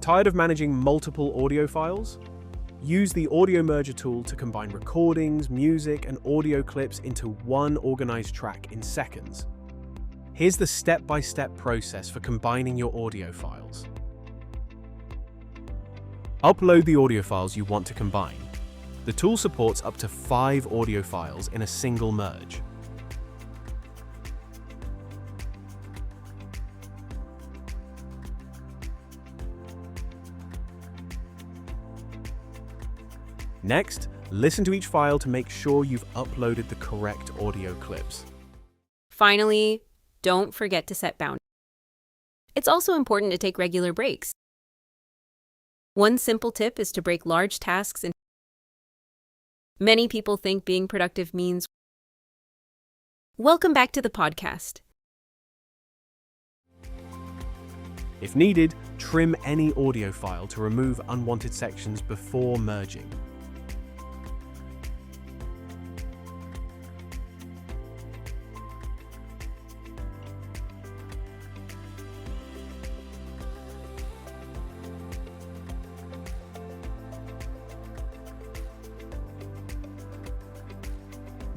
Tired of managing multiple audio files? Use the Audio Merger tool to combine recordings, music, and audio clips into one organized track in seconds. Here's the step-by-step process for combining your audio files. Upload the audio files you want to combine. The tool supports up to 5 audio files in a single merge. Next, listen to each file to make sure you've uploaded the correct audio clips. Finally, don't forget to set boundaries. It's also important to take regular breaks. One simple tip is to break large tasks into. Many people think being productive means. Welcome back to the podcast. If needed, trim any audio file to remove unwanted sections before merging.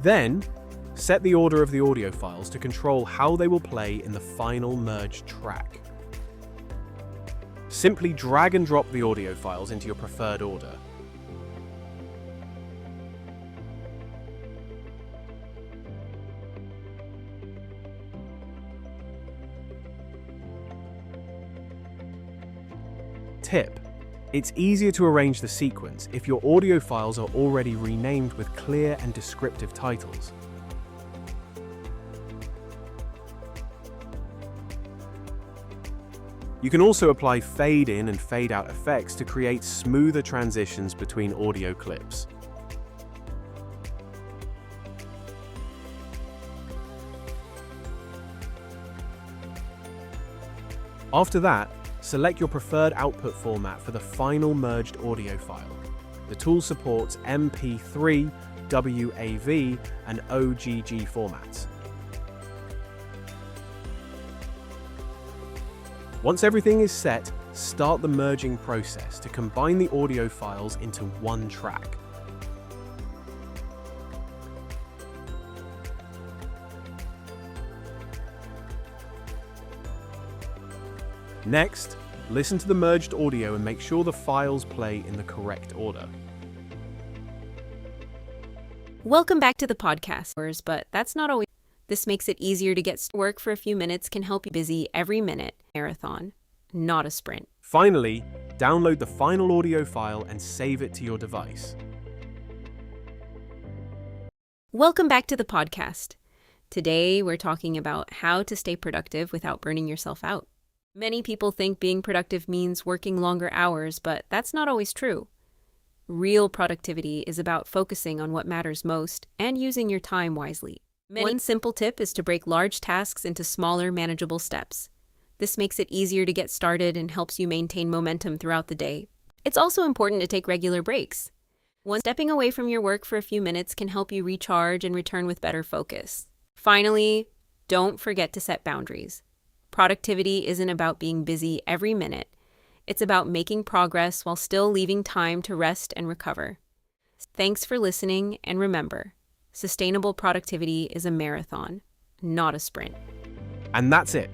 Then, set the order of the audio files to control how they will play in the final merged track. Simply drag and drop the audio files into your preferred order. Tip: it's easier to arrange the sequence if your audio files are already renamed with clear and descriptive titles. You can also apply fade-in and fade-out effects to create smoother transitions between audio clips. After that, select your preferred output format for the final merged audio file. The tool supports MP3, WAV, and OGG formats. Once everything is set, start the merging process to combine the audio files into one track. Next, listen to the merged audio and make sure the files play in the correct order. Welcome back to the podcast, but that's not always. This makes it easier to get work for a few minutes can help you busy every minute. Marathon, not a sprint. Finally, download the final audio file and save it to your device. Welcome back to the podcast. Today, we're talking about how to stay productive without burning yourself out. Many people think being productive means working longer hours, but that's not always true. Real productivity is about focusing on what matters most and using your time wisely. One simple tip is to break large tasks into smaller, manageable steps. This makes it easier to get started and helps you maintain momentum throughout the day. It's also important to take regular breaks. Stepping away from your work for a few minutes can help you recharge and return with better focus. Finally, don't forget to set boundaries. Productivity isn't about being busy every minute. It's about making progress while still leaving time to rest and recover. Thanks for listening, and remember, sustainable productivity is a marathon, not a sprint. And that's it.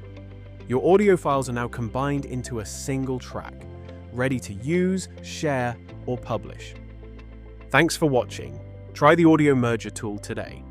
Your audio files are now combined into a single track, ready to use, share, or publish. Thanks for watching. Try the Audio Merger tool today.